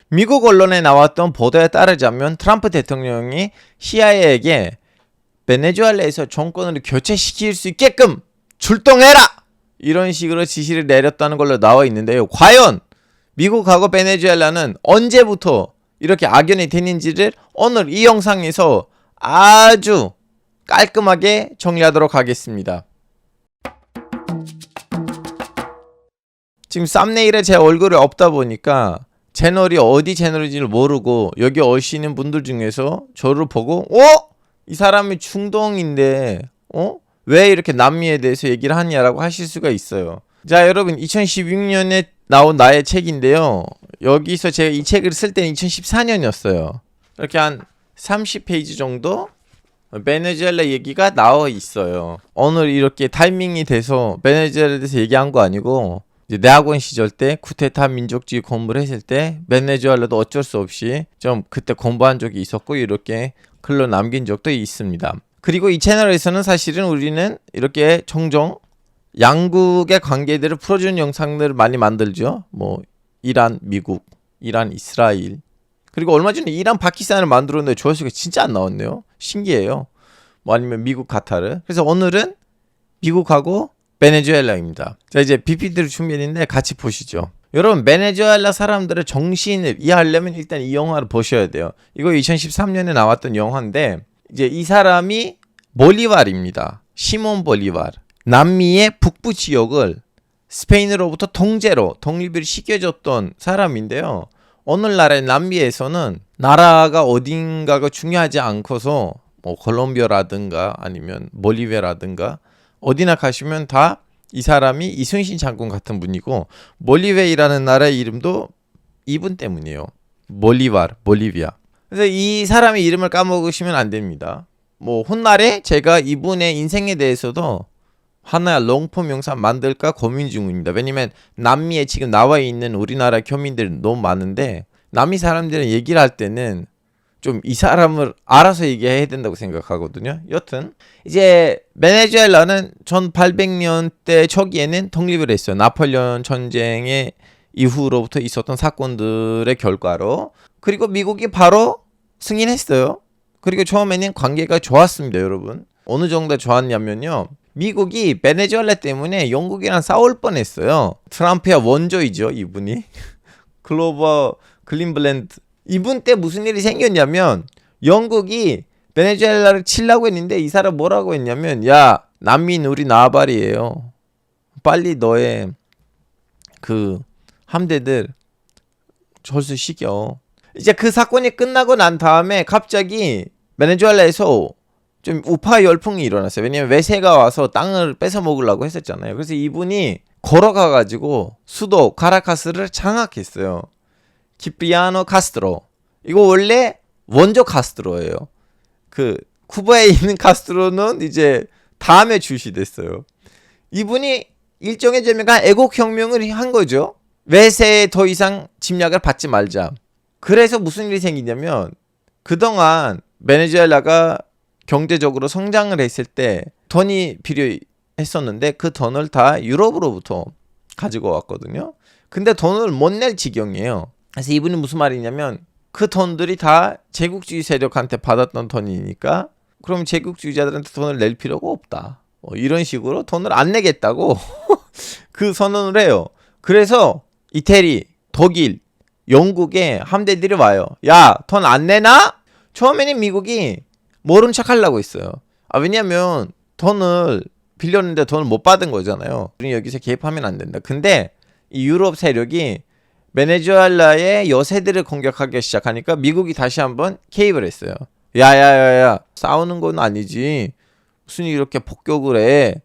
미국 언론에 나왔던 보도에 따르자면 트럼프 대통령이 CIA에게 베네수엘라에서 정권을 교체시킬 수 있게끔 출동해라! 이런 식으로 지시를 내렸다는 걸로 나와 있는데요. 과연 미국하고 베네수엘라는 언제부터 이렇게 악연이 되는지를 오늘 이 영상에서 아주 깔끔하게 정리하도록 하겠습니다. 지금 썸네일에 제 얼굴이 없다 보니까 채널이 어디 채널인지를 모르고 여기 오시는 분들 중에서 저를 보고 이 사람이 중동인데 왜 이렇게 남미에 대해서 얘기를 하냐라고 하실 수가 있어요. 자, 여러분, 2016년에 나온 나의 책인데요. 여기서 제가 이 책을 쓸 때는 2014년이었어요. 이렇게 한 30페이지 정도 베네수엘라 얘기가 나와 있어요. 오늘 이렇게 타이밍이 돼서 베네수엘라에 대해서 얘기한 거 아니고 이제 대학원 시절 때 쿠데타 민족주의 공부를 했을 때 베네수엘라도 어쩔 수 없이 좀 그때 공부한 적이 있었고 이렇게 글로 남긴 적도 있습니다. 그리고 이 채널에서는 사실은 우리는 이렇게 종종 양국의 관계들을 풀어주는 영상들을 많이 만들죠. 뭐 이란, 미국, 이란, 이스라엘. 그리고 얼마 전에 이란, 파키스탄을 만들었는데 조회수가 진짜 안 나왔네요. 신기해요. 뭐 아니면 미국, 카타르. 그래서 오늘은 미국하고 베네수엘라입니다. 자, 이제 PPT를 준비했는데 같이 보시죠. 여러분, 베네수엘라 사람들의 정신을 이해하려면 일단 이 영화를 보셔야 돼요. 이거 2013년에 나왔던 영화인데 이제 이 사람이 볼리바르입니다. 시몬 볼리바르. 남미의 북부 지역을 스페인으로부터 통제로 독립을 시켜줬던 사람인데요. 오늘날의 남미에서는 나라가 어딘가가 중요하지 않고서 뭐 콜롬비아라든가 아니면 볼리비아라든가 어디나 가시면 다 이 사람이 이순신 장군 같은 분이고 볼리비아라는 나라의 이름도 이분 때문이에요. 볼리비아. 그래서 이 사람의 이름을 까먹으시면 안 됩니다. 뭐 훗날에 제가 이분의 인생에 대해서도 하나의 롱폼 영상 만들까 고민 중입니다. 왜냐면 남미에 지금 나와 있는 우리나라 교민들 너무 많은데 남미 사람들은 얘기를 할 때는 좀 이 사람을 알아서 얘기해야 된다고 생각하거든요. 여튼 이제 베네수엘라는 1800년대 초기에는 독립을 했어요. 나폴레옹 전쟁의 이후로부터 있었던 사건들의 결과로. 그리고 미국이 바로 승인했어요. 그리고 처음에는 관계가 좋았습니다, 여러분. 어느 정도 좋았냐면요. 미국이 베네수엘라 때문에 영국이랑 싸울 뻔했어요. 트럼프야 원조이죠, 이분이. 글로버 클린블랜드. 이분 때 무슨 일이 생겼냐면 영국이 베네수엘라를 치려고 했는데 이 사람 뭐라고 했냐면 야, 난민 우리 나발이에요. 빨리 너의 그 함대들 철수시켜. 이제 그 사건이 끝나고 난 다음에 갑자기 베네수엘라에서 좀 우파 열풍이 일어났어요. 왜냐면 외세가 와서 땅을 뺏어 먹으려고 했었잖아요. 그래서 이분이 걸어가가지고 수도 카라카스를 장악했어요. 키프리아노 카스트로. 이거 원래 원조 카스트로예요. 그 쿠바에 있는 카스트로는 이제 다음에 출시됐어요. 이분이 일종의 점유가 애국혁명을 한 거죠. 외세에 더 이상 침략을 받지 말자. 그래서 무슨 일이 생기냐면 그동안 베네수엘라가 경제적으로 성장을 했을 때 돈이 필요했었는데 그 돈을 다 유럽으로부터 가지고 왔거든요. 근데 돈을 못 낼 지경이에요. 그래서 이분이 무슨 말이냐면 그 돈들이 다 제국주의 세력한테 받았던 돈이니까 그럼 제국주의자들한테 돈을 낼 필요가 없다. 이런 식으로 돈을 안 내겠다고 그 선언을 해요. 그래서 이태리, 독일, 영국에 함대들이 와요. 야, 돈 안 내나? 처음에는 미국이 모른 척 하려고 했어요. 왜냐면 돈을 빌렸는데 돈을 못 받은 거잖아요. 우리 여기서 개입하면 안 된다. 근데 이 유럽 세력이 베네수엘라의 여세들을 공격하기 시작하니까 미국이 다시 한번 개입을 했어요. 야야야야, 싸우는 건 아니지. 무슨 이렇게 폭격을 해.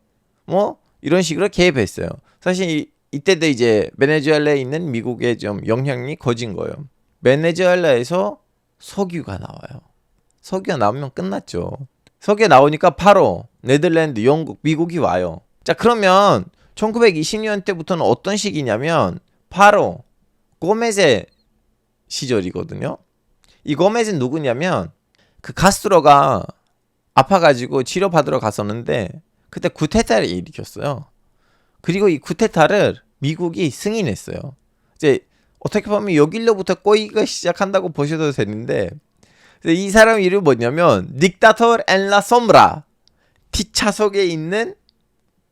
뭐 이런 식으로 개입했어요. 사실 이때도 이제 베네수엘라에 있는 미국의 좀 영향이 커진 거예요. 베네수엘라에서 석유가 나와요. 석유가 나오면 끝났죠. 석유가 나오니까 바로 네덜란드, 영국, 미국이 와요. 자, 그러면 1920년 때부터는 어떤 시기냐면 바로 고메제 시절이거든요. 이 고메제는 누구냐면 그 카스트로가 아파가지고 치료받으러 갔었는데 그때 쿠데타를 일으켰어요. 그리고 이 쿠데타를 미국이 승인했어요. 이제 어떻게 보면 여길로부터 꼬이기가 시작한다고 보셔도 되는데, 이 사람 이름이 뭐냐면 닉타토 엔 라 솜브라, 뒷차석에 있는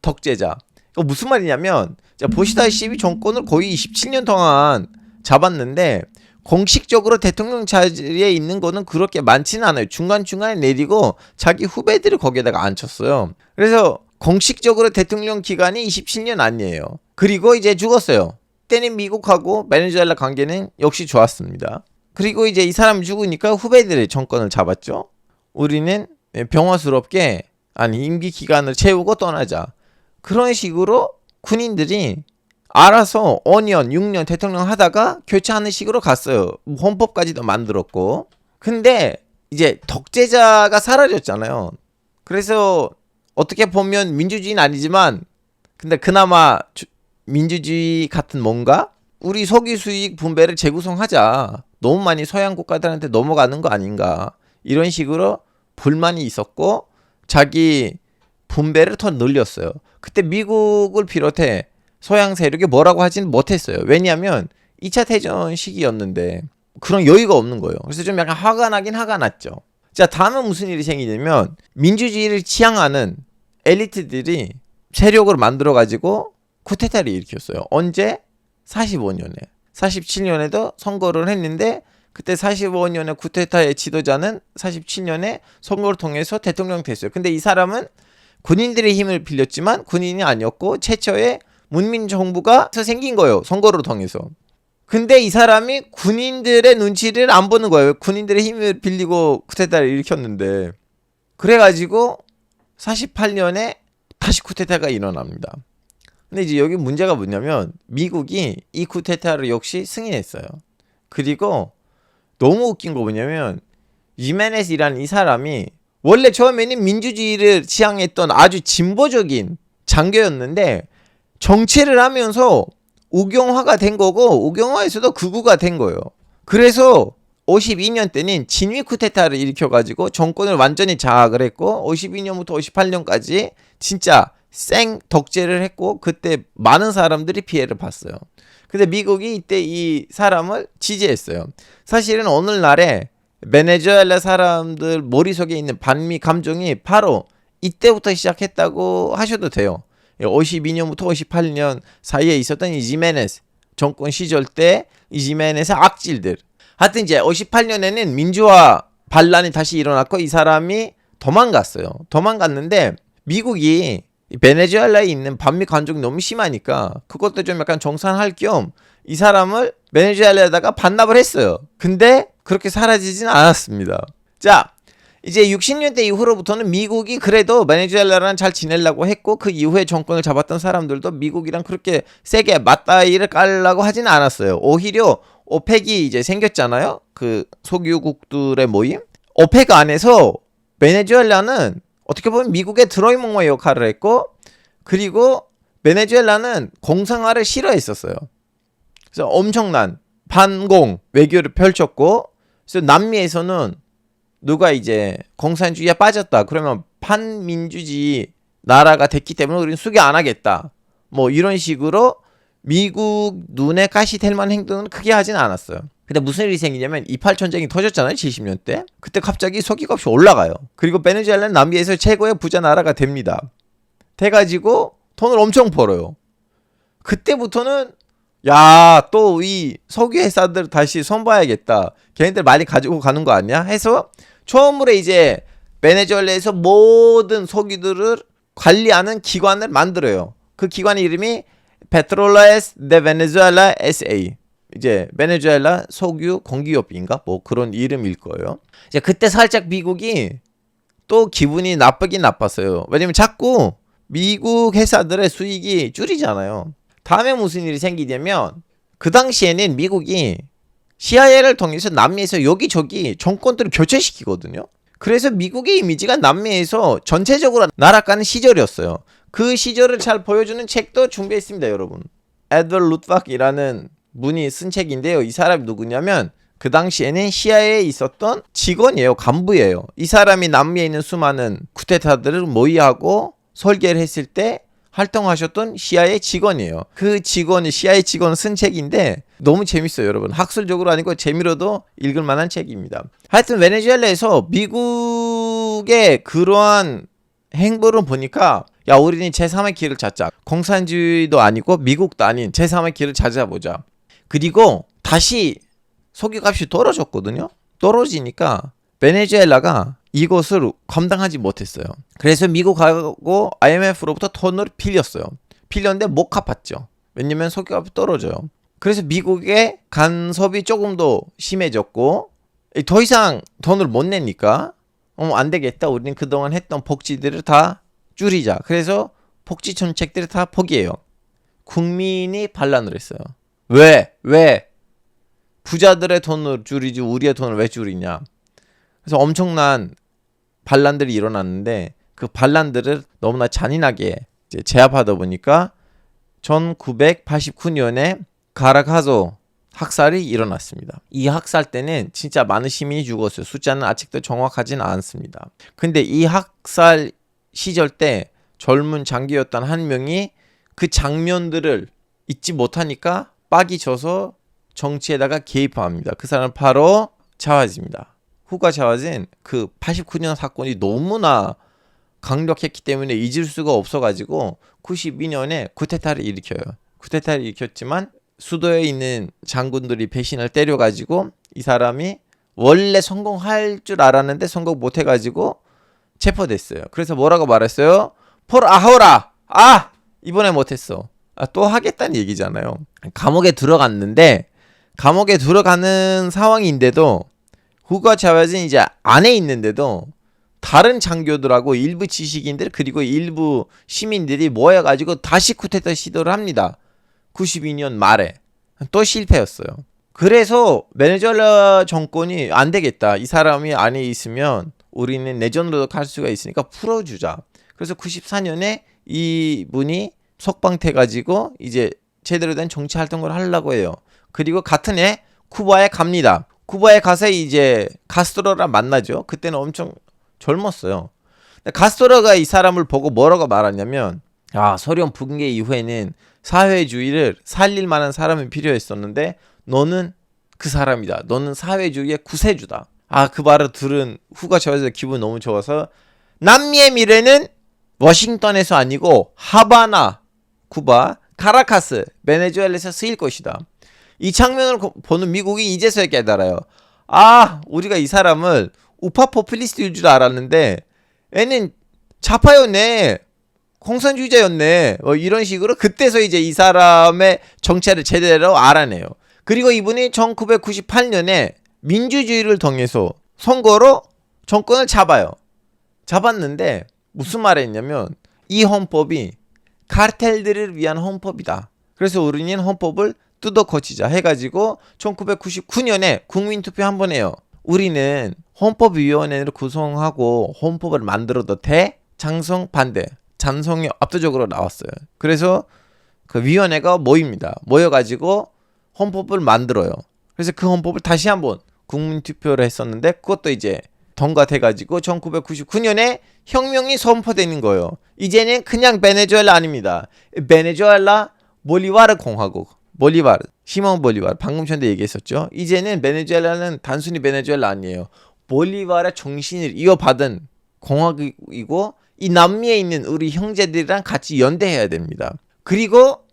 덕제자. 이거 무슨 말이냐면, 자, 보시다시피 정권을 거의 27년 동안 잡았는데 공식적으로 대통령 자리에 있는 거는 그렇게 많지는 않아요. 중간중간에 내리고 자기 후배들을 거기에다가 앉혔어요. 그래서 공식적으로 대통령 기간이 27년 아니에요. 그리고 이제 죽었어요. 그때는 미국하고 베네수엘라 관계는 역시 좋았습니다. 그리고 이제 이 사람이 죽으니까 후배들의 정권을 잡았죠. 우리는 병화스럽게 임기 기간을 채우고 떠나자. 그런 식으로 군인들이 알아서 5년, 6년 대통령 하다가 교체하는 식으로 갔어요. 헌법까지도 만들었고. 근데 이제 덕제자가 사라졌잖아요. 그래서 어떻게 보면 민주주의는 아니지만, 근데 그나마 민주주의 같은 뭔가? 우리 석유 수익 분배를 재구성하자. 너무 많이 서양 국가들한테 넘어가는 거 아닌가. 이런 식으로 불만이 있었고 자기 분배를 더 늘렸어요. 그때 미국을 비롯해 서양 세력이 뭐라고 하지는 못했어요. 왜냐하면 2차 대전 시기였는데 그런 여유가 없는 거예요. 그래서 좀 약간 화가 나긴 화가 났죠. 자, 다음은 무슨 일이 생기냐면 민주주의를 지향하는 엘리트들이 세력을 만들어가지고 쿠데타를 일으켰어요. 언제? 45년에. 47년에도 선거를 했는데 그때 45년의 쿠데타의 지도자는 47년에 선거를 통해서 대통령 됐어요. 근데 이 사람은 군인들의 힘을 빌렸지만 군인이 아니었고 최초의 문민 정부가 생긴 거예요. 선거를 통해서. 근데 이 사람이 군인들의 눈치를 안 보는 거예요. 군인들의 힘을 빌리고 쿠데타를 일으켰는데. 그래가지고 48년에 다시 쿠데타가 일어납니다. 근데 이제 여기 문제가 뭐냐면 미국이 이 쿠데타를 역시 승인했어요. 그리고 너무 웃긴 거 뭐냐면 지메네스라는 이 사람이 원래 처음에는 민주주의를 지향했던 아주 진보적인 장교였는데 정치를 하면서 우경화가 된 거고 우경화에서도 극우가 된 거예요. 그래서 52년 때는 진위 쿠데타를 일으켜가지고 정권을 완전히 장악을 했고 52년부터 58년까지 진짜 생 덕제를 했고 그때 많은 사람들이 피해를 봤어요. 근데 미국이 이때 이 사람을 지지했어요. 사실은 오늘날에 베네수엘라 사람들 머릿속에 있는 반미 감정이 바로 이때부터 시작했다고 하셔도 돼요. 52년부터 58년 사이에 있었던 이 지메네스 정권 시절 때 이 지메네스 악질들. 하여튼 이제 58년에는 민주화 반란이 다시 일어났고 이 사람이 도망갔어요. 도망갔는데 미국이 베네수엘라에 있는 반미 감정이 너무 심하니까 그것도 좀 약간 정산할 겸 이 사람을 베네수엘라에다가 반납을 했어요. 근데 그렇게 사라지진 않았습니다. 자, 이제 60년대 이후로부터는 미국이 그래도 베네수엘라랑 잘 지내려고 했고 그 이후에 정권을 잡았던 사람들도 미국이랑 그렇게 세게 맞다이를 깔려고 하지는 않았어요. 오히려 오펙이 이제 생겼잖아요. 그 석유국들의 모임. 오펙 안에서 베네수엘라는 어떻게 보면 미국의 드로이몽의 역할을 했고 그리고 베네수엘라는 공상화를 싫어했었어요. 그래서 엄청난 반공 외교를 펼쳤고 그래서 남미에서는 누가 이제 공산주의에 빠졌다 그러면 반민주주의 나라가 됐기 때문에 우리는 수교 안 하겠다 뭐 이런 식으로 미국 눈에 가시 될 만한 행동은 크게 하진 않았어요. 근데 무슨 일이 생기냐면 28 전쟁이 터졌잖아요. 70년대. 그때 갑자기 석유값이 올라가요. 그리고 베네수엘라는 남미에서 최고의 부자 나라가 됩니다. 돼가지고 돈을 엄청 벌어요. 그때부터는 야, 또 이 석유 회사들 다시 손봐야겠다. 걔네들 많이 가지고 가는 거 아니야? 해서 처음으로 이제 베네수엘라에서 모든 석유들을 관리하는 기관을 만들어요. 그 기관의 이름이 Petroles de Venezuela S.A. 이제 베네수엘라 석유 공기업인가 뭐 그런 이름일 거예요. 이제 그때 살짝 미국이 또 기분이 나쁘긴 나빴어요. 왜냐면 자꾸 미국 회사들의 수익이 줄이잖아요. 다음에 무슨 일이 생기냐면 그 당시에는 미국이 CIA를 통해서 남미에서 여기저기 정권들을 교체시키거든요. 그래서 미국의 이미지가 남미에서 전체적으로 날아가는 시절이었어요. 그 시절을 잘 보여주는 책도 준비했습니다, 여러분. 에드워드 루트박이라는 분이 쓴 책인데요. 이 사람이 누구냐면 그 당시에는 CIA에 있었던 직원이에요. 간부예요. 이 사람이 남미에 있는 수많은 쿠데타들을 모의하고 설계를 했을 때 활동하셨던 CIA 직원이에요. 그 직원이 CIA 직원 쓴 책인데 너무 재밌어요, 여러분. 학술적으로 아니고 재미로도 읽을 만한 책입니다. 하여튼 베네수엘라에서 미국의 그러한 행보를 보니까 야, 우리는 제3의 길을 찾자. 공산주의도 아니고 미국도 아닌 제3의 길을 찾아보자. 그리고 다시 석유값이 떨어졌거든요. 떨어지니까 베네수엘라가 이것을 감당하지 못했어요. 그래서 미국하고 IMF로부터 돈을 빌렸어요. 빌렸는데 못 갚았죠. 왜냐면 석유값이 떨어져요. 그래서 미국의 간섭이 조금 더 심해졌고 더 이상 돈을 못 내니까 안 되겠다. 우리는 그동안 했던 복지들을 다 줄이자. 그래서 복지 정책들을 다 포기해요. 국민이 반란을 했어요. 왜? 부자들의 돈을 줄이지 우리의 돈을 왜 줄이냐. 그래서 엄청난 반란들이 일어났는데 그 반란들을 너무나 잔인하게 제압하다 보니까 1989년에 카라카조 학살이 일어났습니다. 이 학살 때는 진짜 많은 시민이 죽었어요. 숫자는 아직도 정확하지는 않습니다. 근데 이 학살 시절 때 젊은 장교였던 한 명이 그 장면들을 잊지 못하니까 빡이 져서 정치에다가 개입합니다. 그 사람은 바로 차와즈입니다. 후가 차와즈는 그 89년 사건이 너무나 강력했기 때문에 잊을 수가 없어가지고 92년에 쿠데타를 일으켜요. 쿠데타를 일으켰지만 수도에 있는 장군들이 배신을 때려가지고 이 사람이 원래 성공할 줄 알았는데 성공 못해가지고 체포됐어요. 그래서 뭐라고 말했어요? 폴 아호라! 이번에 못했어. 또 하겠다는 얘기잖아요. 감옥에 들어갔는데 감옥에 들어가는 상황인데도 후가 차와즈는 이제 안에 있는데도 다른 장교들하고 일부 지식인들 그리고 일부 시민들이 모여가지고 다시 쿠데타 시도를 합니다. 92년 말에 또 실패였어요. 그래서 베네수엘라 정권이 안 되겠다. 이 사람이 안에 있으면 우리는 내전으로 갈 수가 있으니까 풀어주자. 그래서 94년에 이분이 석방돼가지고 이제 제대로 된 정치 활동을 하려고 해요. 그리고 같은 해 쿠바에 갑니다. 쿠바에 가서 이제 카스트로랑 만나죠. 그때는 엄청 젊었어요. 카스트로가 이 사람을 보고 뭐라고 말하냐면 소련 붕괴 이후에는 사회주의를 살릴 만한 사람이 필요했었는데 너는 그 사람이다. 너는 사회주의의 구세주다. 그 말을 들은 후가 차와즈 기분 너무 좋아서 남미의 미래는 워싱턴에서 아니고 하바나, 쿠바, 카라카스, 베네수엘라에서 쓰일 것이다. 이 장면을 보는 미국이 이제서야 깨달아요. 우리가 이 사람을 우파 포퓰리스트일 줄 알았는데 얘는 좌파였네. 공산주의자였네. 이런 식으로 그때서 이제 이 사람의 정체를 제대로 알아내요. 그리고 이분이 1998년에 민주주의를 통해서 선거로 정권을 잡아요. 잡았는데 무슨 말을 했냐면 이 헌법이 카르텔들을 위한 헌법이다. 그래서 우리는 헌법을 뜯어 고치자 해가지고 1999년에 국민투표 한 번 해요. 우리는 헌법위원회를 구성하고 헌법을 만들어도 돼? 찬성 반대. 찬성이 압도적으로 나왔어요. 그래서 그 위원회가 모입니다. 모여가지고 헌법을 만들어요. 그래서 그 헌법을 다시 한번 국민투표를 했었는데 그것도 이제 통과돼가지고 1999년에 혁명이 선포되는 거예요. 이제는 그냥 베네수엘라 아닙니다. 베네수엘라 볼리바르 공화국. 볼리바르, 시몬 볼리바르 방금 전에 얘기했었죠. 이제는 베네수엘라는 단순히 베네수엘라 아니에요. 볼리바르의 정신을 이어받은 공화국이고 이 남미에 있는 우리 형제들이랑 같이 연대해야 됩니다. 그리고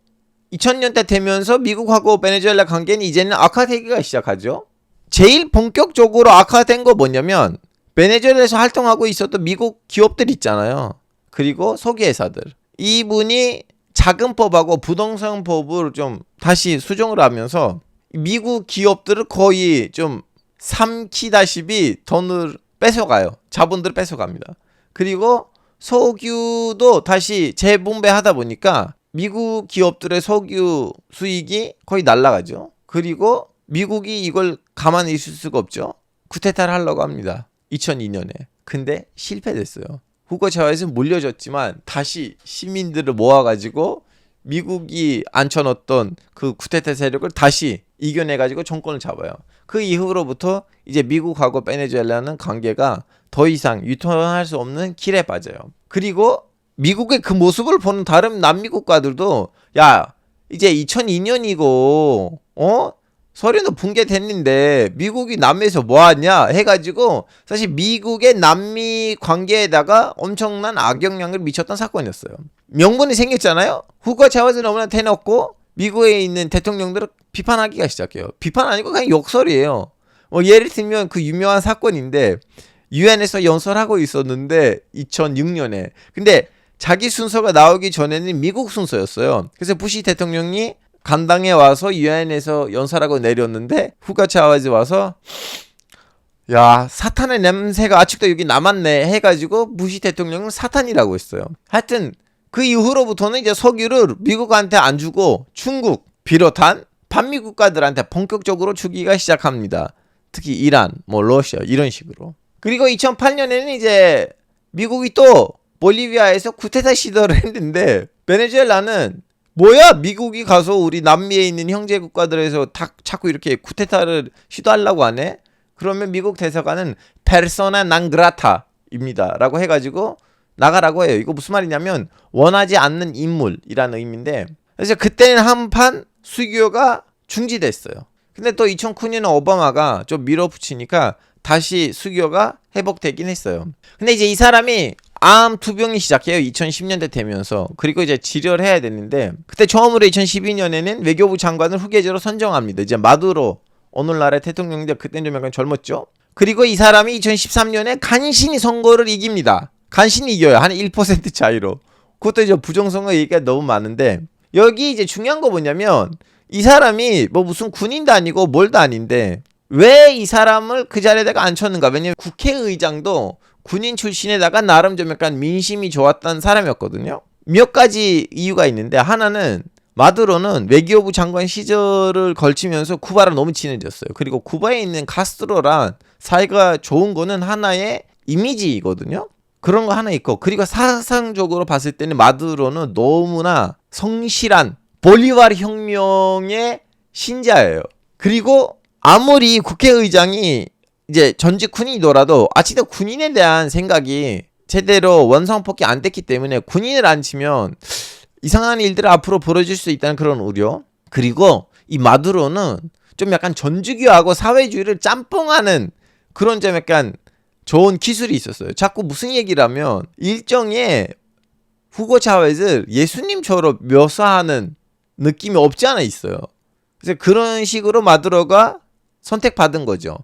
2000년대 되면서 미국하고 베네수엘라 관계는 이제는 악화되기가 시작하죠. 제일 본격적으로 악화된 거 뭐냐면 베네수엘라에서 활동하고 있었던 미국 기업들 있잖아요. 그리고 석유회사들. 이분이 자금법하고 부동산법을 좀 다시 수정을 하면서 미국 기업들을 거의 좀 삼키다시피 돈을 뺏어가요. 자본들을 뺏어갑니다. 그리고 석유도 다시 재분배하다 보니까 미국 기업들의 석유 수익이 거의 날아가죠. 그리고 미국이 이걸 가만히 있을 수가 없죠. 쿠데타를 하려고 합니다. 2002년에. 근데 실패됐어요. 후고 차와즈는 물려줬지만 다시 시민들을 모아가지고 미국이 앉혀놓던 그 쿠데타 세력을 다시 이겨내가지고 정권을 잡아요. 그 이후로부터 이제 미국하고 베네수엘라는 관계가 더 이상 유통할 수 없는 길에 빠져요. 그리고 미국의 그 모습을 보는 다른 남미 국가들도 이제 2002년이고 소련도 붕괴됐는데 미국이 남미에서 뭐하냐 해가지고 사실 미국의 남미 관계에다가 엄청난 악영향을 미쳤던 사건이었어요. 명분이 생겼잖아요. 후고 차와즈 너무나 대놓고 미국에 있는 대통령들을 비판하기가 시작해요. 비판 아니고 그냥 욕설이에요. 뭐 예를 들면 그 유명한 사건인데 유엔에서 연설하고 있었는데 2006년에 근데 자기 순서가 나오기 전에는 미국 순서였어요. 그래서 부시 대통령이 간당에 와서 유엔에서 연설하고 내렸는데 후가 차와즈 와서 야 사탄의 냄새가 아직도 여기 남았네 해가지고 부시 대통령은 사탄이라고 했어요. 하여튼 그 이후로부터는 이제 석유를 미국한테 안 주고 중국 비롯한 반미 국가들한테 본격적으로 주기가 시작합니다. 특히 이란, 뭐 러시아 이런 식으로. 그리고 2008년에는 이제 미국이 또 볼리비아에서 쿠데타 시도를 했는데 베네수엘라는 뭐야 미국이 가서 우리 남미에 있는 형제 국가들에서 자꾸 이렇게 쿠데타를 시도하려고 하네. 그러면 미국 대사관은 페르소나 난그라타입니다 라고 해가지고 나가라고 해요. 이거 무슨 말이냐면 원하지 않는 인물이라는 의미인데 그래서 그때는 한판 수교가 중지됐어요. 근데 또 2009년에 오바마가 좀 밀어붙이니까 다시 수교가 회복되긴 했어요. 근데 이제 이 사람이 암 투병이 시작해요. 2010년대 되면서. 그리고 이제 치료를 해야 되는데 그때 처음으로 2012년에는 외교부 장관을 후계자로 선정합니다. 이제 마두로 오늘날의 대통령인데 그때는 좀 약간 젊었죠. 그리고 이 사람이 2013년에 간신히 선거를 이깁니다. 간신히 이겨요. 한 1% 차이로. 그것도 이제 부정선거 얘기가 너무 많은데 여기 이제 중요한 거 뭐냐면 이 사람이 뭐 무슨 군인도 아니고 뭘도 아닌데 왜 이 사람을 그 자리에다가 앉혔는가? 왜냐면 국회의장도 군인 출신에다가 나름 좀 약간 민심이 좋았던 사람이었거든요. 몇 가지 이유가 있는데 하나는 마두로는 외교부 장관 시절을 걸치면서 쿠바랑 너무 친해졌어요. 그리고 쿠바에 있는 카스트로랑 사이가 좋은 거는 하나의 이미지이거든요. 그런 거 하나 있고 그리고 사상적으로 봤을 때는 마두로는 너무나 성실한 볼리바르 혁명의 신자예요. 그리고 아무리 국회의장이 이제 전직 군인이더라도 아직도 군인에 대한 생각이 제대로 원상폭기 안 됐기 때문에 군인을 안 치면 이상한 일들을 앞으로 벌어질 수 있다는 그런 우려. 그리고 이 마두로는 좀 약간 전주교하고 사회주의를 짬뽕하는 그런 좀 약간 좋은 기술이 있었어요. 자꾸 무슨 얘기를 하면 일정의 후고 차베즈를 예수님처럼 묘사하는 느낌이 없지 않아 있어요. 그래서 그런 식으로 마두로가 선택받은 거죠.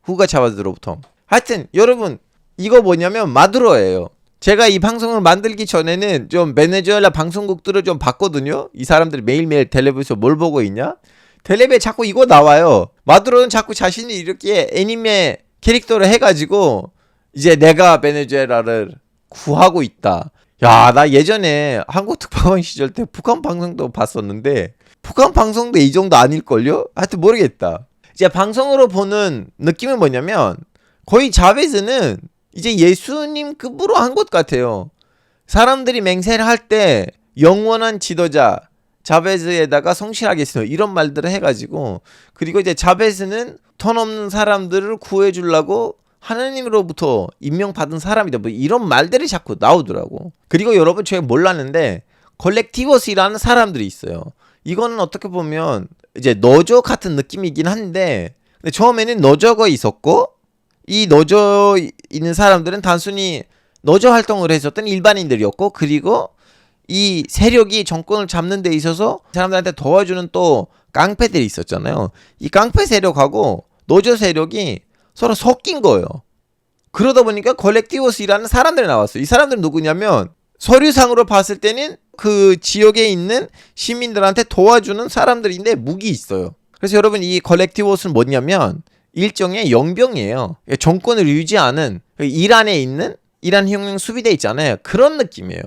후고 차베즈로부터. 하여튼 여러분 이거 뭐냐면 마두로예요. 제가 이 방송을 만들기 전에는 좀 베네수엘라 방송국들을 좀 봤거든요. 이 사람들이 매일매일 텔레비에서 뭘 보고 있냐? 텔레비에 자꾸 이거 나와요. 마두로는 자꾸 자신이 이렇게 애니메 캐릭터를 해가지고 이제 내가 베네수엘라를 구하고 있다. 야, 나 예전에 한국 특파원 시절 때 북한 방송도 봤었는데 북한 방송도 이 정도 아닐걸요? 하여튼 모르겠다. 이제 방송으로 보는 느낌은 뭐냐면 거의 자베즈는 이제 예수님급으로 한 것 같아요. 사람들이 맹세를 할 때 영원한 지도자 자베즈에다가 성실하겠어요. 이런 말들을 해가지고 그리고 이제 자베즈는 돈 없는 사람들을 구해주려고 하나님으로부터 임명받은 사람이다. 뭐 이런 말들이 자꾸 나오더라고. 그리고 여러분 제가 몰랐는데 콜렉티버스라는 사람들이 있어요. 이거는 어떻게 보면 이제 너저 같은 느낌이긴 한데 근데 처음에는 너저가 있었고 이 너저 있는 사람들은 단순히 너저 활동을 했었던 일반인들이었고 그리고 이 세력이 정권을 잡는 데 있어서 사람들한테 도와주는 또 깡패들이 있었잖아요. 이 깡패 세력하고 너저 세력이 서로 섞인 거예요. 그러다 보니까 콜렉티버스라는 사람들이 나왔어요. 이 사람들은 누구냐면 서류상으로 봤을 때는 그 지역에 있는 시민들한테 도와주는 사람들인데 무기 있어요. 그래서 여러분 이 콜렉티버스는 뭐냐면 일종의 용병이에요. 정권을 유지하는 이란에 있는 이란 혁명 수비대 있잖아요. 그런 느낌이에요.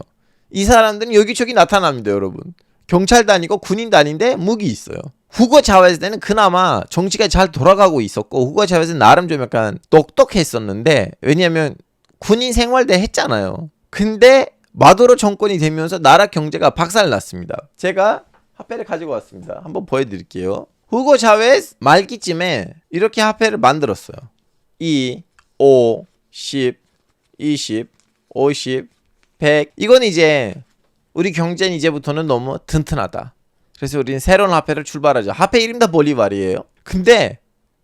이 사람들은 여기저기 나타납니다, 여러분. 경찰도 아니고 군인도 아닌데 무기 있어요. 후고 차베즈 때는 그나마 정치가 잘 돌아가고 있었고 후고 차베즈는 나름 좀 약간 똑똑했었는데 왜냐하면 군인 생활도 했잖아요. 근데 마두로 정권이 되면서 나라 경제가 박살났습니다. 제가 화폐를 가지고 왔습니다. 한번 보여드릴게요. 후고 차베즈 말기쯤에 이렇게 화폐를 만들었어요. 2, 5, 10, 20, 50, 100 이건 이제 우리 경제는 이제부터는 너무 튼튼하다. 그래서 우리는 새로운 화폐를 출발하죠. 화폐 이름 다 볼리바르예요. 근데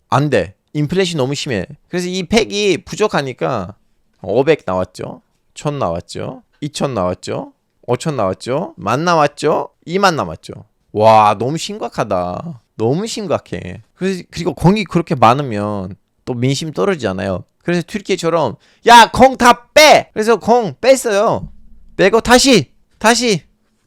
안 돼. 인플레이션이 너무 심해. 그래서 이 팩이 부족하니까 500 나왔죠. 1000 나왔죠. 2000 나왔죠. 5000 나왔죠. 10,000 나왔죠. 20,000 남았죠. 와, 너무 심각하다. 너무 심각해. 그리고 공이 그렇게 많으면 또 민심 떨어지잖아요. 그래서 튀르키예처럼 야, 공 다 빼! 그래서 공 뺐어요. 빼고 다시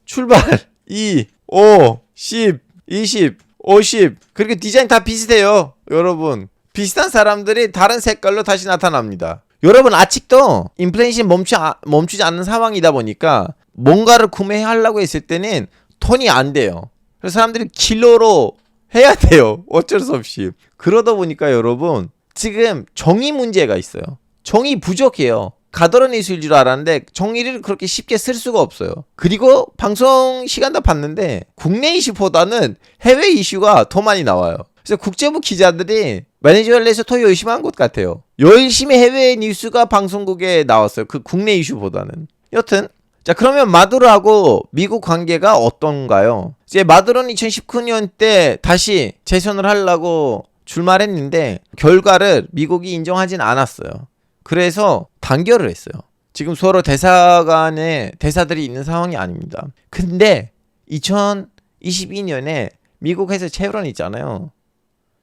출발. 2, 5, 10, 20, 50. 그리고 디자인 다 비슷해요. 여러분, 비슷한 사람들이 다른 색깔로 다시 나타납니다. 여러분, 아직도 인플레이션 멈추지 않는 상황이다 보니까 뭔가를 구매하려고 했을 때는 돈이 안 돼요. 그래서 사람들이 킬러로 해야 돼요. 어쩔 수 없이. 그러다 보니까 여러분, 지금 정의 문제가 있어요. 정의 부족해요. 가더런 이슈일 줄 알았는데 정의를 그렇게 쉽게 쓸 수가 없어요. 그리고 방송 시간도 봤는데 국내 이슈보다는 해외 이슈가 더 많이 나와요. 그래서 국제부 기자들이 베네수엘라에서 더 열심히 한 것 같아요. 열심히 해외 뉴스가 방송국에 나왔어요. 그 국내 이슈보다는. 여튼 자, 그러면 마두로하고 미국 관계가 어떤가요? 이제 마두로는 2019년 때 다시 재선을 하려고 출마했는데 결과를 미국이 인정하진 않았어요. 그래서 단결을 했어요. 지금 서로 대사들이 있는 상황이 아닙니다. 근데 2022년에 미국에서 체브론 있잖아요.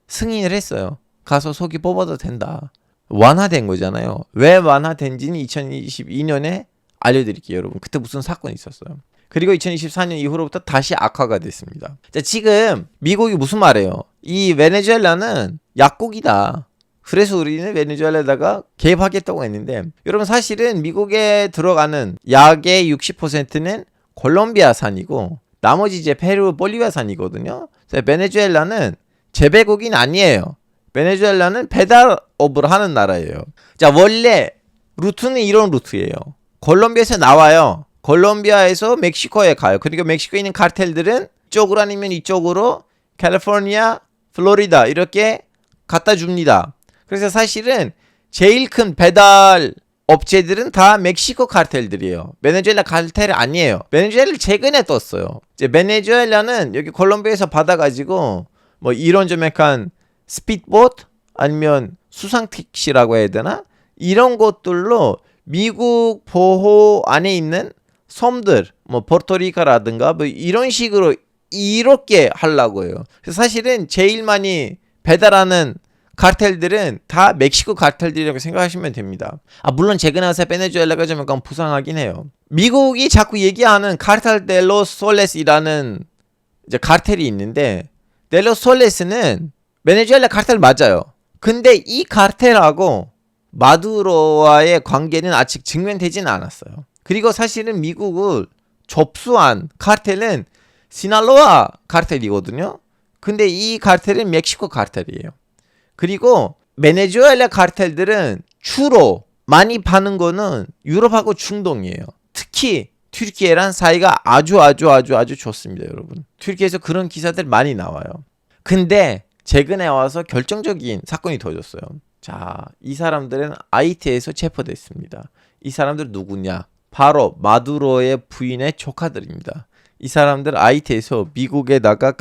승인을 했어요. 가서 속이 뽑아도 된다. 완화된 거잖아요. 왜 완화된지는 2022년에 알려드릴게요, 여러분. 그때 무슨 사건이 있었어요. 그리고 2024년 이후로부터 다시 악화가 됐습니다. 자, 지금 미국이 무슨 말해요? 이 베네수엘라는 약국이다. 그래서 우리는 베네수엘라에다가 개입하겠다고 했는데, 여러분, 사실은 미국에 들어가는 약의 60%는 콜롬비아산이고 나머지 이제 페루, 볼리비아산이거든요. 그래서 베네수엘라는 재배국인 아니에요. 베네수엘라는 배달업을 하는 나라예요. 자, 원래 루트는 이런 루트예요. 콜롬비아에서 나와요. 콜롬비아에서 멕시코에 가요. 그리고 멕시코에 있는 카르텔들은 이쪽으로 아니면 이쪽으로 캘리포니아, 플로리다 이렇게 갖다 줍니다. 그래서 사실은 제일 큰 배달 업체들은 다 멕시코 카르텔들이에요. 베네수엘라 카르텔이 아니에요. 베네수엘라를 최근에 떴어요. 이제 베네수엘라는 여기 콜롬비아에서 받아가지고 뭐 이런 좀 약간 스피드보트 아니면 수상 택시라고 해야 되나? 이런 것들로 미국 보호 안에 있는 섬들, 뭐 포르토리카라든가 뭐 이런 식으로 이렇게 하려고 해요. 그래서 사실은 제일 많이 배달하는 카르텔들은 다 멕시코 카르텔들이라고 생각하시면 됩니다. 물론 최근에 와서 베네수엘라가 좀 약간 부상하긴 해요. 미국이 자꾸 얘기하는 카르텔 데 로스 솔레스이라는 이제 카르텔이 있는데, 델로스 솔레스는 베네수엘라 카르텔 맞아요. 근데 이 카르텔하고 마두로와의 관계는 아직 증명되지는 않았어요. 그리고 사실은 미국을 접수한 카르텔은 시날로아 카르텔이거든요. 근데 이 카르텔은 멕시코 카르텔이에요. 그리고 베네수엘라 카르텔들은 주로 많이 파는 거는 유럽하고 중동이에요. 특히 튀르키예랑 사이가 아주 좋습니다, 여러분. 튀르키예에서 그런 기사들 많이 나와요. 근데 최근에 와서 결정적인 사건이 터졌어요. 자, 이 사람들은 아이티에서 체포됐습니다. 이 사람들 누구냐? 바로 마두로의 부인의 조카들입니다. 이 사람들 아이티에서 미국에다가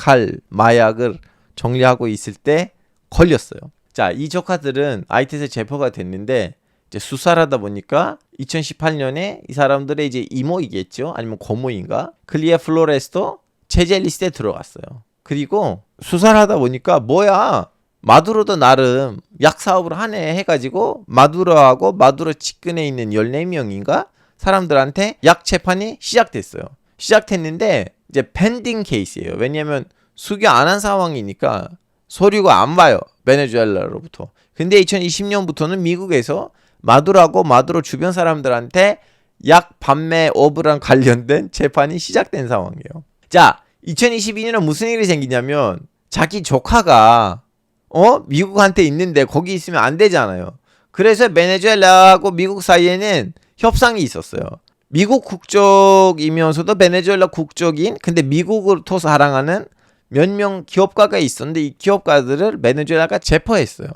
마약을 정리하고 있을 때 걸렸어요. 자, 이 조카들은 아이티에서 체포가 됐는데 이제 수사를 하다 보니까 2018년에 이 사람들의 이제 이모이겠죠? 아니면 고모인가? 클리아 플로레스도 제재 리스트에 들어갔어요. 그리고 수사를 하다 보니까 뭐야? 마두로도 나름 약 사업을 하네 해가지고 마두로하고 마두로 측근에 있는 14명인가? 사람들한테 약 재판이 시작됐어요. 시작됐는데 이제 펜딩 케이스예요. 왜냐면 수교 안 한 상황이니까 서류가 안 와요. 베네수엘라로부터. 근데 2020년부터는 미국에서 마두로하고 마두로 주변 사람들한테 약 판매업이랑 관련된 재판이 시작된 상황이에요. 자, 2022년은 무슨 일이 생기냐면 자기 조카가 미국한테 있는데 거기 있으면 안 되잖아요. 그래서 베네수엘라하고 미국 사이에는 협상이 있었어요. 미국 국적이면서도 베네수엘라 국적인 근데 미국을 더 사랑하는 몇 명 기업가가 있었는데 이 기업가들을 베네수엘라가 체포했어요.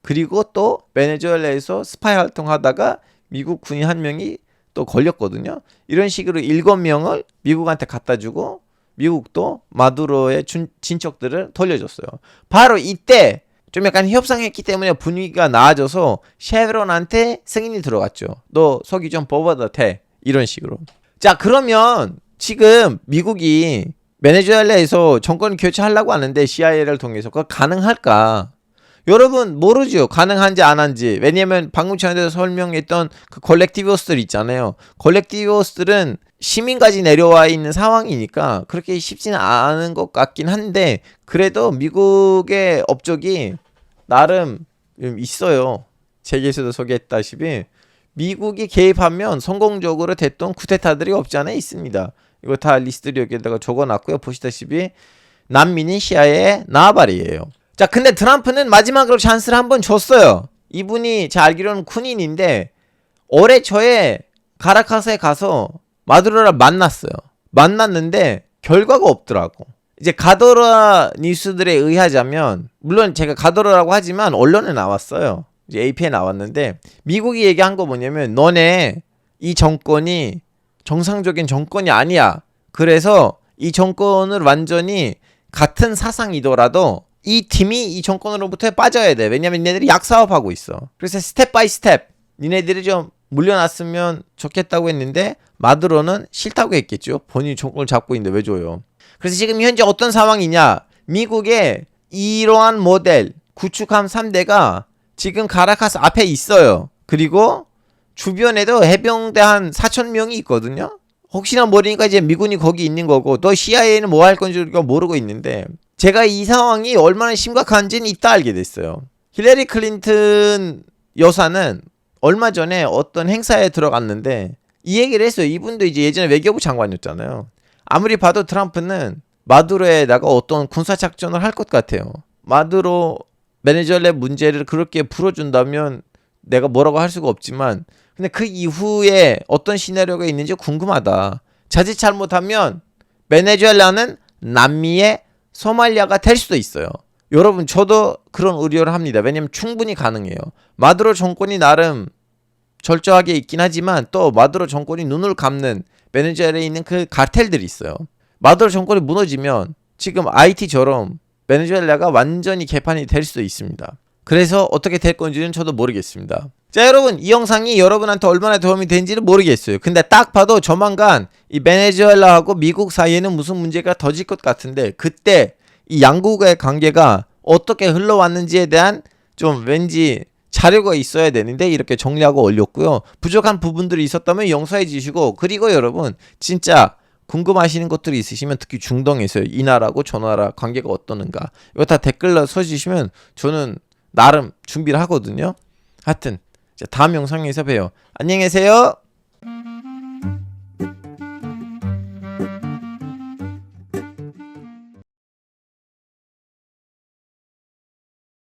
그리고 또 베네수엘라에서 스파이 활동하다가 미국 군인 한 명이 또 걸렸거든요. 이런 식으로 7명을 미국한테 갖다 주고 미국도 마두로의 진척들을 돌려줬어요. 바로 이때 좀 약간 협상했기 때문에 분위기가 나아져서 쉐브론한테 승인이 들어갔죠. 너 석유 좀 뽑아도 돼. 이런 식으로. 자, 그러면 지금 미국이 베네수엘라에서 정권 교체하려고 하는데 CIA를 통해서 그거 가능할까? 여러분 모르죠. 가능한지 안 한지. 왜냐면 방금 전에 설명했던 그 콜렉티버스들 있잖아요. 콜렉티버스들은 시민까지 내려와 있는 상황이니까 그렇게 쉽지는 않은 것 같긴 한데 그래도 미국의 업적이 나름 있어요. 책에서도 소개했다시피 미국이 개입하면 성공적으로 됐던 쿠데타들이 없지 않아 있습니다. 이거 다 리스트를 여기다가 적어놨고요. 보시다시피 난민인 시아의 나발이에요. 자, 근데 트럼프는 마지막으로 찬스를 한번 줬어요. 이분이 제가 알기로는 군인인데 올해 초에 카라카스에 가서 마두로를 만났어요. 만났는데 결과가 없더라고. 이제 가도라 뉴스들에 의하자면 물론 제가 가도라라고 하지만 언론에 나왔어요. 이제 AP에 나왔는데 미국이 얘기한 거 뭐냐면 너네 이 정권이 정상적인 정권이 아니야. 그래서 이 정권을 완전히 같은 사상이더라도 이 팀이 이 정권으로부터 빠져야 돼. 왜냐면 니네들이 약사업하고 있어. 그래서 스텝 바이 스텝 니네들이 좀 물려놨으면 좋겠다고 했는데 마두로는 싫다고 했겠죠. 본인이 정권을 잡고 있는데 왜 줘요. 그래서 지금 현재 어떤 상황이냐. 미국의 이러한 모델 구축함 3대가 지금 카라카스 앞에 있어요. 그리고 주변에도 해병대 한 4,000명이 있거든요. 혹시나 모르니까 이제 미군이 거기 있는 거고 또 CIA는 뭐 할 건지 우리가 모르고 있는데 제가 이 상황이 얼마나 심각한지는 이따 알게 됐어요. 힐러리 클린턴 여사는 얼마 전에 어떤 행사에 들어갔는데 이 얘기를 했어요. 이분도 이제 예전에 외교부 장관이었잖아요. 아무리 봐도 트럼프는 마두로에다가 어떤 군사작전을 할 것 같아요. 마두로 베네수엘라 문제를 그렇게 풀어준다면 내가 뭐라고 할 수가 없지만 근데 그 이후에 어떤 시나리오가 있는지 궁금하다. 자칫 잘못하면 베네수엘라는 남미의 소말리아가 될 수도 있어요. 여러분 저도 그런 우려를 합니다. 왜냐면 충분히 가능해요. 마두로 정권이 나름 철저하게 있긴 하지만 또 마두로 정권이 눈을 감는 베네수엘라에 있는 그 카텔들이 있어요. 마두로 정권이 무너지면 지금 IT처럼 베네수엘라가 완전히 개판이 될 수도 있습니다. 그래서 어떻게 될 건지는 저도 모르겠습니다. 자, 여러분 이 영상이 여러분한테 얼마나 도움이 되는지는 모르겠어요. 근데 딱 봐도 조만간 이 베네수엘라하고 미국 사이에는 무슨 문제가 터질 것 같은데 그때 이 양국의 관계가 어떻게 흘러왔는지에 대한 좀 왠지 자료가 있어야 되는데 이렇게 정리하고 올렸고요. 부족한 부분들이 있었다면 용서해 주시고 그리고 여러분 진짜 궁금하시는 것들이 있으시면 특히 중동에서 이 나라하고 저 나라 관계가 어떠는가 이거 다 댓글로 써주시면 저는 나름 준비를 하거든요. 하여튼 다음 영상에서 봬요. 안녕히 계세요.